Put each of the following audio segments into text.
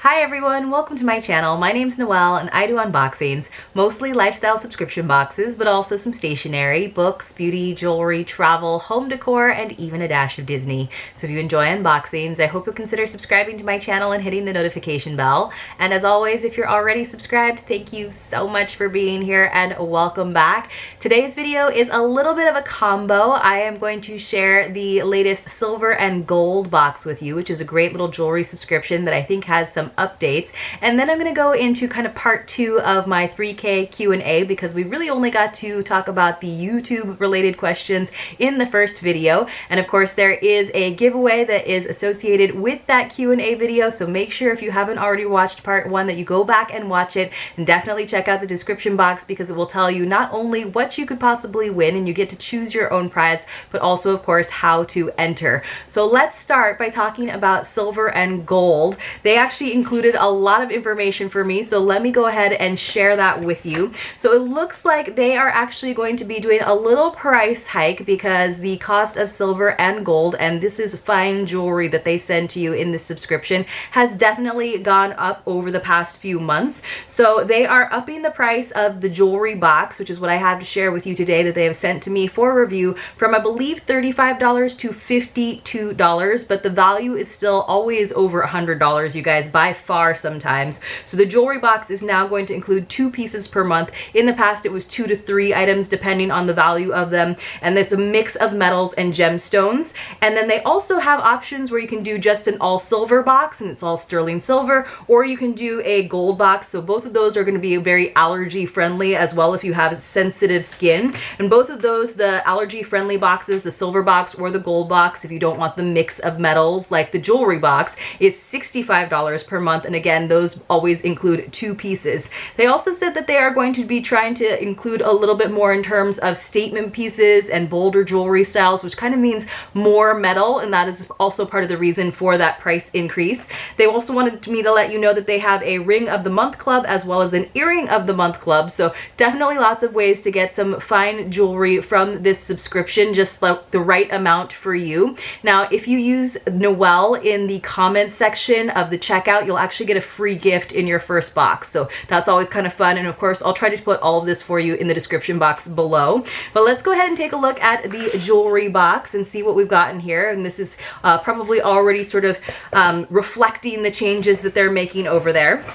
Hi everyone, welcome to my channel. My name's Noelle and I do unboxings, mostly lifestyle subscription boxes, but also some stationery, books, beauty, jewelry, travel, home decor, and even a dash of Disney. So if you enjoy unboxings, I hope you'll consider subscribing to my channel and hitting the notification bell. And as always, if you're already subscribed, thank you so much for being here and welcome back. Today's video is a little bit of a combo. I am going to share the latest Silver and Gold box with you, which is a great little jewelry subscription that I think has some updates, and then I'm going to go into kind of part 2 of my 3K Q&A because we really only got to talk about the YouTube related questions in the first video, and of course there is a giveaway that is associated with that Q&A video, so make sure if you haven't already watched part 1 that you go back and watch it, and definitely check out the description box because it will tell you not only what you could possibly win and you get to choose your own prize, but also of course how to enter. So let's start by talking about Silver and Gold. They actually included a lot of information for me, so let me go ahead and share that with you. So it looks like they are actually going to be doing a little price hike because the cost of silver and gold, and this is fine jewelry that they send to you in this subscription, has definitely gone up over the past few months. So they are upping the price of the jewelry box, which is what I have to share with you today that they have sent to me for review, from I believe $35 to $52, but the value is still always over $100, you guys, by far sometimes. So the jewelry box is now going to include 2 pieces per month. In the past it was 2 to 3 items depending on the value of them, and it's a mix of metals and gemstones. And then they also have options where you can do just an all silver box and it's all sterling silver, or you can do a gold box. So both of those are going to be very allergy friendly as well if you have sensitive skin. And both of those, the allergy friendly boxes, the silver box or the gold box, if you don't want the mix of metals like the jewelry box, is $65 per month, and again those always include 2 pieces. They also said that they are going to be trying to include a little bit more in terms of statement pieces and bolder jewelry styles, which kind of means more metal, and that is also part of the reason for that price increase. They also wanted me to let you know that they have a ring of the month club as well as an earring of the month club, so definitely lots of ways to get some fine jewelry from this subscription, just like the right amount for you. Now if you use Noelle in the comments section of the checkout, you'll actually get a free gift in your first box, so that's always kind of fun. And of course I'll try to put all of this for you in the description box below, but let's go ahead and take a look at the jewelry box and see what we've got in here. And this is probably already sort of reflecting the changes that they're making over there.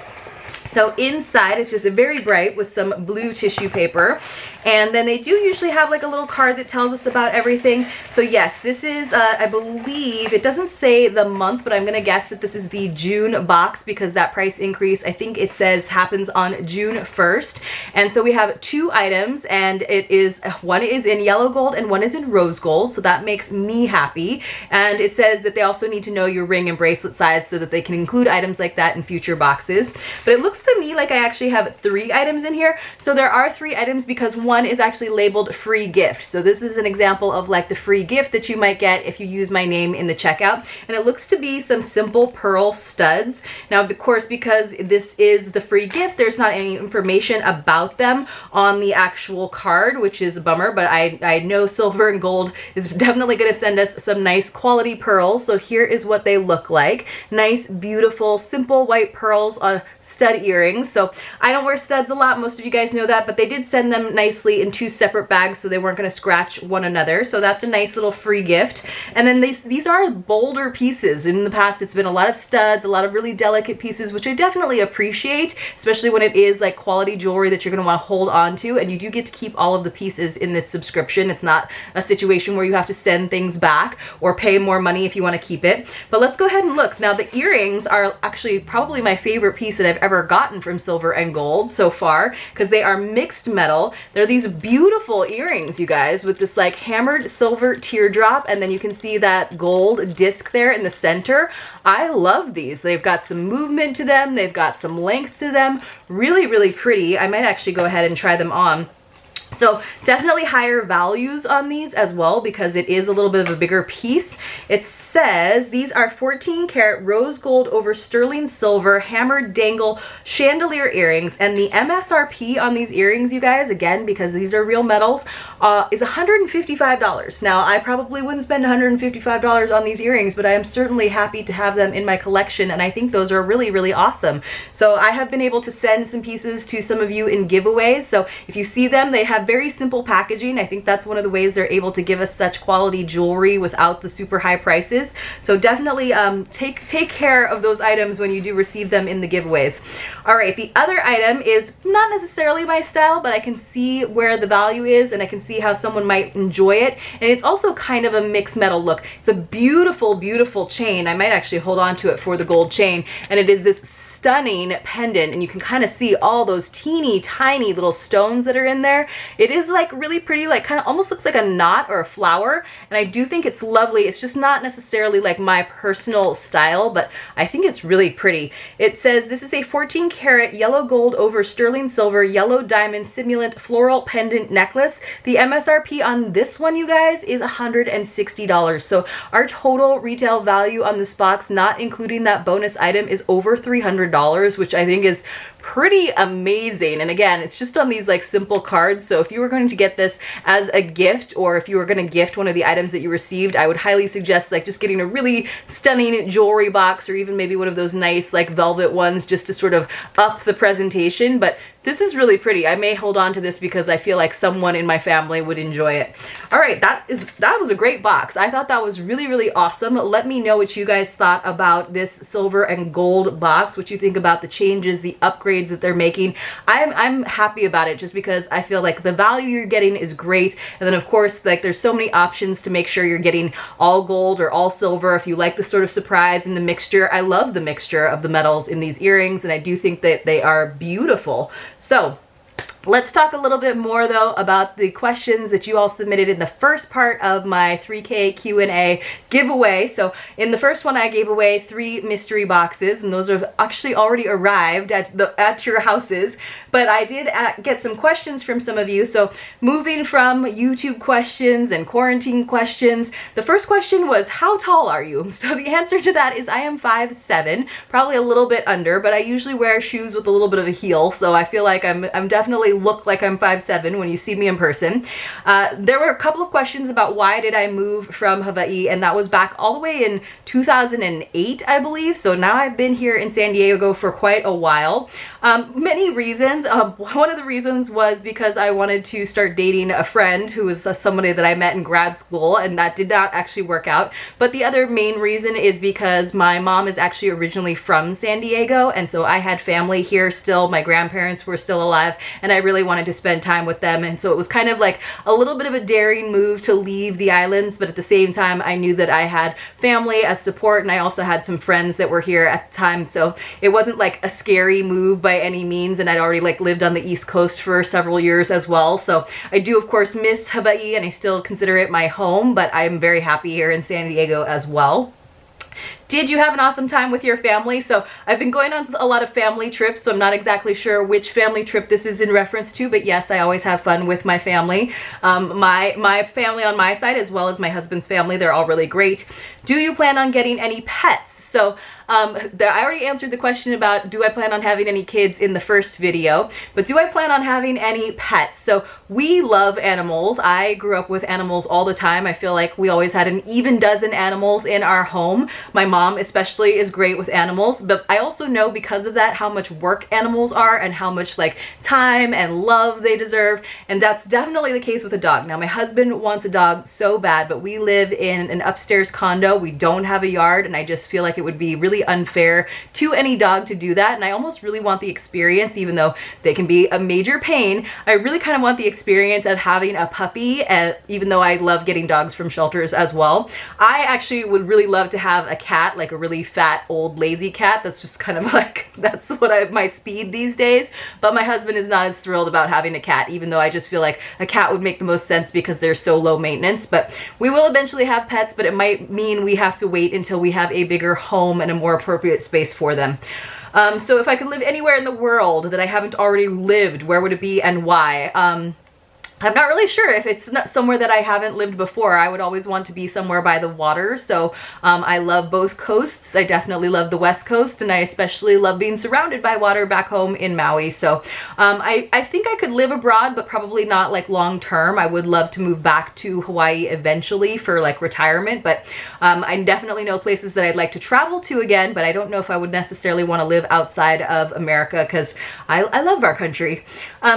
So inside it's just a very bright with some blue tissue paper, and then they do usually have like a little card that tells us about everything. So yes, this is I believe it doesn't say the month, but I'm gonna guess that this is the June box because that price increase, I think it says, happens on June 1st. And so we have 2 items, and it is, one is in yellow gold and one is in rose gold, so that makes me happy. And it says that they also need to know your ring and bracelet size so that they can include items like that in future boxes. But it looks to me like I actually have 3 items in here. So there are 3 items because one is actually labeled free gift. So this is an example of like the free gift that you might get if you use my name in the checkout. And it looks to be some simple pearl studs. Now of course, because this is the free gift, there's not any information about them on the actual card, which is a bummer, but I know Silver and Gold is definitely going to send us some nice quality pearls. So here is what they look like. Nice, beautiful, simple white pearls on stud earrings. So I don't wear studs a lot, most of you guys know that, but they did send them nicely in 2 separate bags so they weren't going to scratch one another. So that's a nice little free gift. And then these are bolder pieces. In the past it's been a lot of studs, a lot of really delicate pieces, which I definitely appreciate, especially when it is like quality jewelry that you're going to want to hold on to, and you do get to keep all of the pieces in this subscription. It's not a situation where you have to send things back or pay more money if you want to keep it. But let's go ahead and look. Now the earrings are actually probably my favorite piece that I've ever gotten from Silver and Gold so far because they are mixed metal. They're these beautiful earrings, you guys, with this like hammered silver teardrop, and then you can see that gold disc there in the center. I love these. They've got some movement to them. They've got some length to them. Really, really pretty. I might actually go ahead and try them on. So definitely higher values on these as well because it is a little bit of a bigger piece. It says these are 14 karat rose gold over sterling silver hammered dangle chandelier earrings, and the MSRP on these earrings, you guys, again, because these are real metals, is $155. Now, I probably wouldn't spend $155 on these earrings, but I am certainly happy to have them in my collection, and I think those are really, really awesome. So I have been able to send some pieces to some of you in giveaways. So if you see them, they have very simple packaging. I think that's one of the ways they're able to give us such quality jewelry without the super high prices. So definitely take care of those items when you do receive them in the giveaways. All right, the other item is not necessarily my style, but I can see where the value is and I can see how someone might enjoy it. And it's also kind of a mixed metal look. It's a beautiful, beautiful chain. I might actually hold on to it for the gold chain. And it is this stunning pendant, and you can kind of see all those teeny tiny little stones that are in there. It is like really pretty, like kind of almost looks like a knot or a flower, and I do think it's lovely. It's just not necessarily like my personal style, but I think it's really pretty. It says this is a 14 karat yellow gold over sterling silver yellow diamond simulant floral pendant necklace. The MSRP on this one, you guys, is $160. So our total retail value on this box, not including that bonus item, is over $300, which I think is pretty amazing. And again, it's just on these like simple cards. So if you were going to get this as a gift, or if you were going to gift one of the items that you received, I would highly suggest like just getting a really stunning jewelry box, or even maybe one of those nice like velvet ones, just to sort of up the presentation. But this is really pretty. I may hold on to this because I feel like someone in my family would enjoy it. All right, that was a great box. I thought that was really, really awesome. Let me know what you guys thought about this silver and gold box, what you think about the changes, the upgrades that they're making. I'm happy about it just because I feel like the value you're getting is great. And then of course, like there's so many options to make sure you're getting all gold or all silver if you like the sort of surprise and the mixture. I love the mixture of the metals in these earrings, and I do think that they are beautiful. So let's talk a little bit more though about the questions that you all submitted in the first part of my 3K Q&A giveaway. So in the first one, I gave away 3 mystery boxes, and those have actually already arrived at your houses. But I did get some questions from some of you. So moving from YouTube questions and quarantine questions, the first question was, how tall are you? So the answer to that is I am 5'7", probably a little bit under, but I usually wear shoes with a little bit of a heel. So I feel like I'm definitely look like I'm 5'7" when you see me in person. There were a couple of questions about why did I move from Hawaii, and that was back all the way in 2008, I believe. So now I've been here in San Diego for quite a while. Many reasons. One of the reasons was because I wanted to start dating a friend who was somebody that I met in grad school, and that did not actually work out. But the other main reason is because my mom is actually originally from San Diego, and so I had family here still. My grandparents were still alive, and I really wanted to spend time with them. And so it was kind of like a little bit of a daring move to leave the islands, but at the same time, I knew that I had family as support, and I also had some friends that were here at the time. So it wasn't like a scary move by any means, and I'd already like lived on the East Coast for several years as well. So I do of course miss Hawaii, and I still consider it my home, but I'm very happy here in San Diego as well. Did you have an awesome time with your family? So I've been going on a lot of family trips, so I'm not exactly sure which family trip this is in reference to, but yes, I always have fun with my family. My family on my side, as well as my husband's family, they're all really great. Do you plan on getting any pets? So I already answered the question about do I plan on having any kids in the first video, but do I plan on having any pets? So we love animals. I grew up with animals all the time. I feel like we always had an even dozen animals in our home. My mom especially is great with animals, but I also know because of that how much work animals are and how much like time and love they deserve, and that's definitely the case with a dog. Now my husband wants a dog so bad, but we live in an upstairs condo. We don't have a yard, and I just feel like it would be really unfair to any dog to do that, and I almost really want the experience, even though they can be a major pain. I really kind of want the experience of having a puppy, and even though I love getting dogs from shelters as well. I actually would really love to have a cat, like a really fat old lazy cat. That's just kind of like, that's what my speed these days. But my husband is not as thrilled about having a cat, even though I just feel like a cat would make the most sense because they're so low maintenance. But we will eventually have pets, but it might mean we have to wait until we have a bigger home and a more appropriate space for them. So if I could live anywhere in the world that I haven't already lived, where would it be and why? I'm not really sure if it's not somewhere that I haven't lived before. I would always want to be somewhere by the water. So I love both coasts. I definitely love the West Coast, and I especially love being surrounded by water back home in Maui. So I think I could live abroad, but probably not like long term. I would love to move back to Hawaii eventually for like retirement, but I definitely know places that I'd like to travel to again, but I don't know if I would necessarily want to live outside of America because I love our country.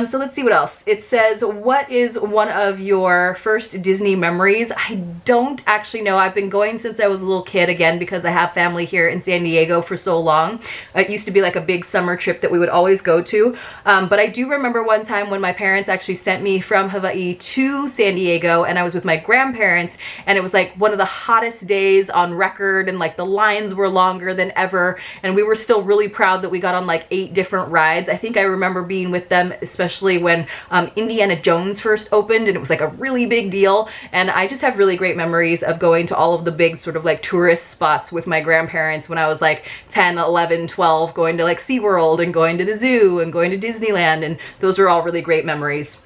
So let's see what else. It says, what is one of your first Disney memories? I don't actually know. I've been going since I was a little kid, again, because I have family here in San Diego for so long. It used to be like a big summer trip that we would always go to. But I do remember one time when my parents actually sent me from Hawaii to San Diego, and I was with my grandparents, and it was like one of the hottest days on record, and like the lines were longer than ever, and we were still really proud that we got on like 8 different rides. I think I remember being with them, especially when Indiana Jones first opened, and it was like a really big deal. And I just have really great memories of going to all of the big sort of like tourist spots with my grandparents when I was like 10, 11, 12, going to like SeaWorld and going to the zoo and going to Disneyland, and those are all really great memories.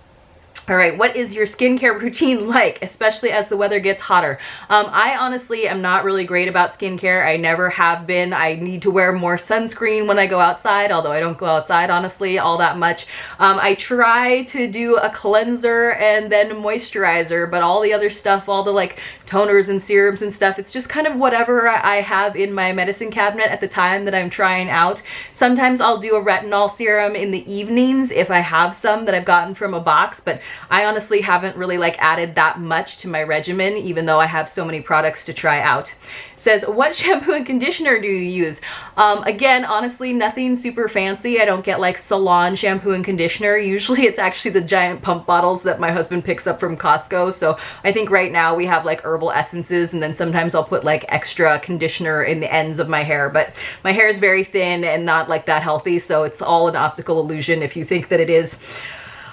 All right, what is your skincare routine like, especially as the weather gets hotter? I honestly am not really great about skincare. I never have been. I need to wear more sunscreen when I go outside, although I don't go outside, honestly, all that much. I try to do a cleanser and then moisturizer, but all the other stuff, all the like toners and serums and stuff, it's just kind of whatever I have in my medicine cabinet at the time that I'm trying out. Sometimes I'll do a retinol serum in the evenings if I have some that I've gotten from a box, but I honestly haven't really like added that much to my regimen, even though I have so many products to try out. It says, what shampoo and conditioner do you use? Again, honestly, nothing super fancy. I don't get like salon shampoo and conditioner. Usually it's actually the giant pump bottles that my husband picks up from Costco. So I think right now we have like herbal essences, and then sometimes I'll put like extra conditioner in the ends of my hair, but my hair is very thin and not like that healthy, so it's all an optical illusion if you think that it is.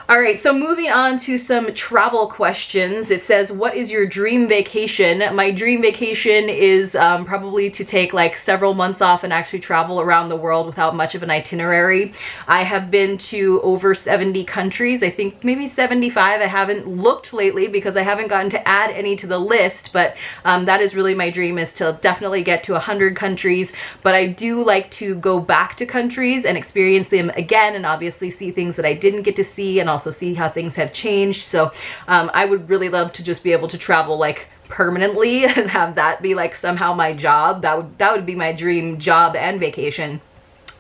All right, so moving on to some travel questions. It says, what is your dream vacation? My dream vacation is probably to take like several months off and actually travel around the world without much of an itinerary. I have been to over 70 countries, I think maybe 75. I haven't looked lately because I haven't gotten to add any to the list, but that is really my dream, is to definitely get to 100 countries. But I do like to go back to countries and experience them again, and obviously see things that I didn't get to see, and also see how things have changed. So I would really love to just be able to travel like permanently and have that be like somehow my job. That would be my dream job and vacation.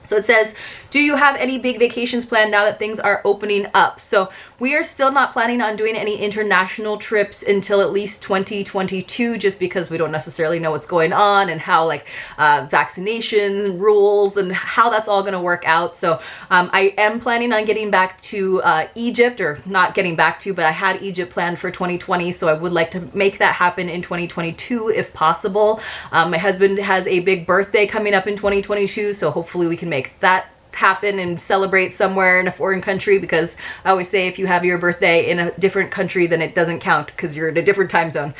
So it says, do you have any big vacations planned now that things are opening up? So we are still not planning on doing any international trips until at least 2022, just because we don't necessarily know what's going on and how like vaccination rules and how that's all going to work out. So I am planning on getting back to Egypt, or not getting back to, but I had Egypt planned for 2020. So I would like to make that happen in 2022 if possible. My husband has a big birthday coming up in 2022, so hopefully we can make that happen and celebrate somewhere in a foreign country, because I always say if you have your birthday in a different country, then it doesn't count because you're in a different time zone.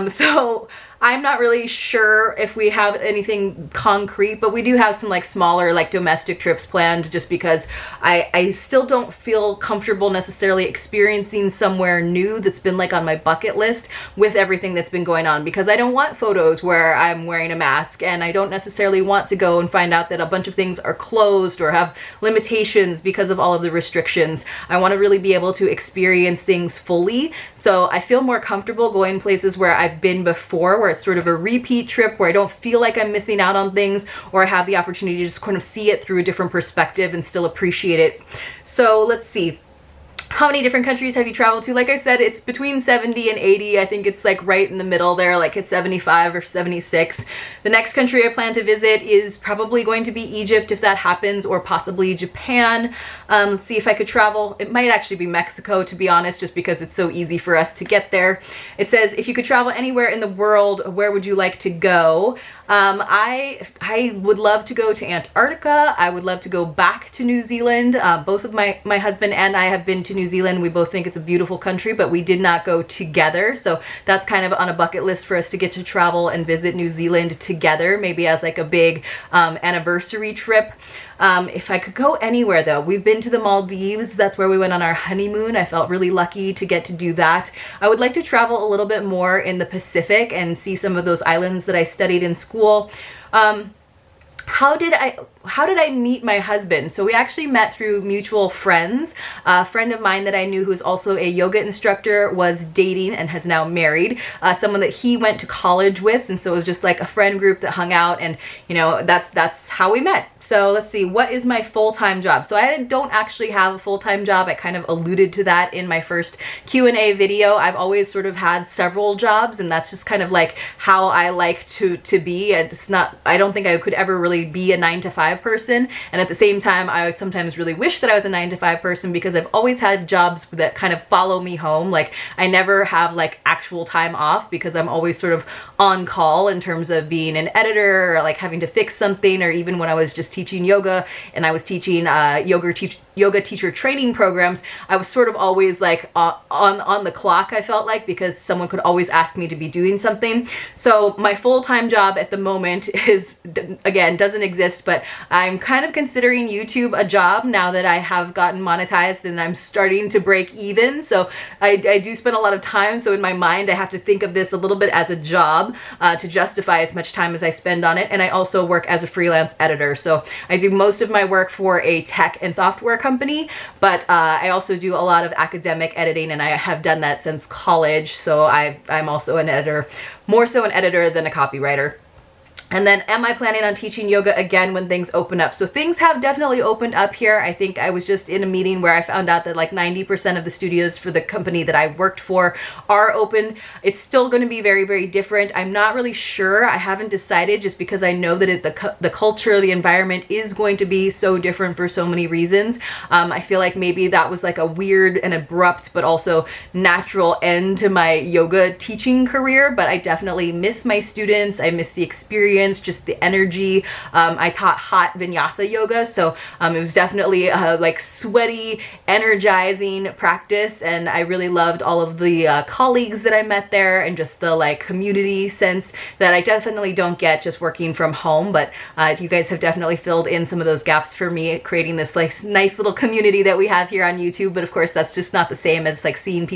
So I'm not really sure if we have anything concrete, but we do have some like smaller like domestic trips planned, just because I still don't feel comfortable necessarily experiencing somewhere new that's been like on my bucket list with everything that's been going on, because I don't want photos where I'm wearing a mask, and I don't necessarily want to go and find out that a bunch of things are closed or have limitations because of all of the restrictions. I want to really be able to experience things fully. So I feel more comfortable going places where I've been before, where it's sort of a repeat trip, where I don't feel like I'm missing out on things, or I have the opportunity to just kind of see it through a different perspective and still appreciate it. So let's see. How many different countries have you traveled to? Like I said, it's between 70 and 80. I think it's like right in the middle there, like it's 75 or 76. The next country I plan to visit is probably going to be Egypt if that happens, or possibly Japan. Let's see if I could travel. It might actually be Mexico, to be honest, just because it's so easy for us to get there. It says, if you could travel anywhere in the world, where would you like to go? I would love to go to Antarctica. I would love to go back to New Zealand. Both of my husband and I have been to New Zealand. We both think it's a beautiful country, but we did not go together. So that's kind of on a bucket list for us to get to travel and visit New Zealand together, maybe as like a big anniversary trip. If I could go anywhere though, we've been to the Maldives. That's where we went on our honeymoon. I felt really lucky to get to do that. I would like to travel a little bit more in the Pacific and see some of those islands that I studied in school. How did I meet my husband? So we actually met through mutual friends. A friend of mine that I knew who's also a yoga instructor was dating and has now married someone that he went to college with, and so it was just like a friend group that hung out, and you know, that's how we met. So let's see, what is my full-time job? So I don't actually have a full-time job. I kind of alluded to that in my first Q&A video. I've always sort of had several jobs, and that's just kind of like how I like to be. I don't think I could ever really be a 9-to-5 person, and at the same time I sometimes really wish that I was a 9-to-5 person, because I've always had jobs that kind of follow me home. Like I never have like actual time off, because I'm always sort of on call in terms of being an editor or like having to fix something, or even when I was just teaching yoga and I was teaching yoga teacher training programs, I was sort of always like on the clock, I felt like, because someone could always ask me to be doing something. So my full-time job at the moment is, again, doesn't exist, but I'm kind of considering YouTube a job now that I have gotten monetized and I'm starting to break even. So I do spend a lot of time, so in my mind I have to think of this a little bit as a job to justify as much time as I spend on it. And I also work as a freelance editor, so I do most of my work for a tech and software company, but I also do a lot of academic editing, and I have done that since college. So I'm also an editor, more so an editor than a copywriter. And then, am I planning on teaching yoga again when things open up? So things have definitely opened up here. I think I was just in a meeting where I found out that like 90% of the studios for the company that I worked for are open. It's still going to be very, very different. I'm not really sure. I haven't decided, just because I know that the culture, the environment is going to be so different for so many reasons. I feel like maybe that was like a weird and abrupt but also natural end to my yoga teaching career, but I definitely miss my students. I miss the experience, just the energy. I taught hot vinyasa yoga, so it was definitely like sweaty, energizing practice, and I really loved all of the colleagues that I met there, and just the like community sense that I definitely don't get just working from home. But you guys have definitely filled in some of those gaps for me, creating this like nice little community that we have here on YouTube. But of course, that's just not the same as like seeing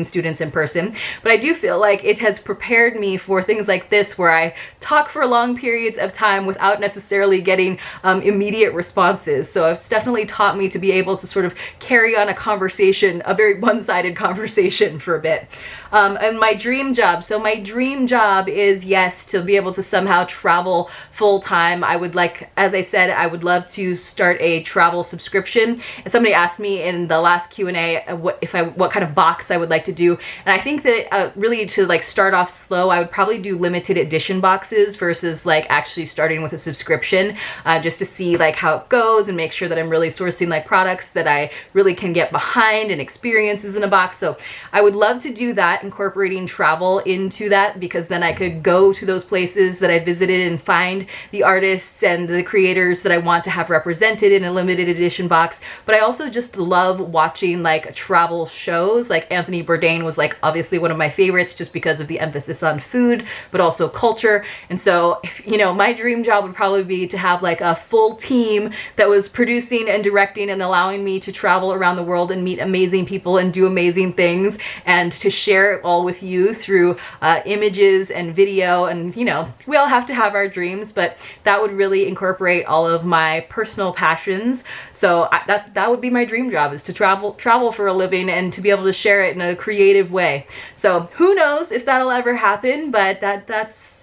students in person. But I do feel like it has prepared me for things like this, where I talk for a long periods of time without necessarily getting immediate responses. So it's definitely taught me to be able to sort of carry on a conversation, a very one-sided conversation, for a bit. And my dream job. So my dream job is, yes, to be able to somehow travel full-time. I would like, as I said, I would love to start a travel subscription. And somebody asked me in the last Q&A what kind of box I would like to do. And I think that really to like start off slow, I would probably do limited edition boxes versus like actually starting with a subscription, just to see like how it goes and make sure that I'm really sourcing like products that I really can get behind and experiences in a box. So I would love to do that, incorporating travel into that, because then I could go to those places that I visited and find the artists and the creators that I want to have represented in a limited edition box. But I also just love watching like travel shows. Like Anthony Bourdain was like obviously one of my favorites, just because of the emphasis on food, but also culture. And so, you know, my dream job would probably be to have like a full team that was producing and directing and allowing me to travel around the world and meet amazing people and do amazing things, and to share it all with you through images and video. And you know, we all have to have our dreams, but that would really incorporate all of my personal passions. So that would be my dream job, is to travel for a living and to be able to share it in a creative way. So who knows if that'll ever happen, but that's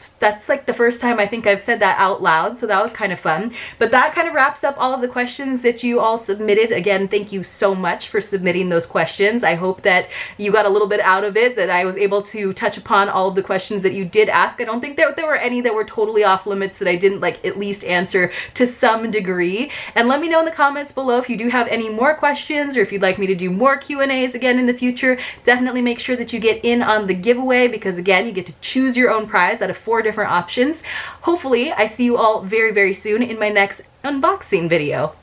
like the first time I think I've said that out loud, so that was kind of fun. But that kind of wraps up all of the questions that you all submitted. Again, thank you so much for submitting those questions. I hope that you got a little bit out of it, that I was able to touch upon all of the questions that you did ask. I don't think there were any that were totally off limits that I didn't like at least answer to some degree. And let me know in the comments below if you do have any more questions, or if you'd like me to do more Q&As again in the future. Definitely make sure that you get in on the giveaway, because again, you get to choose your own prize out of 4 different different options. Hopefully I see you all very, very soon in my next unboxing video.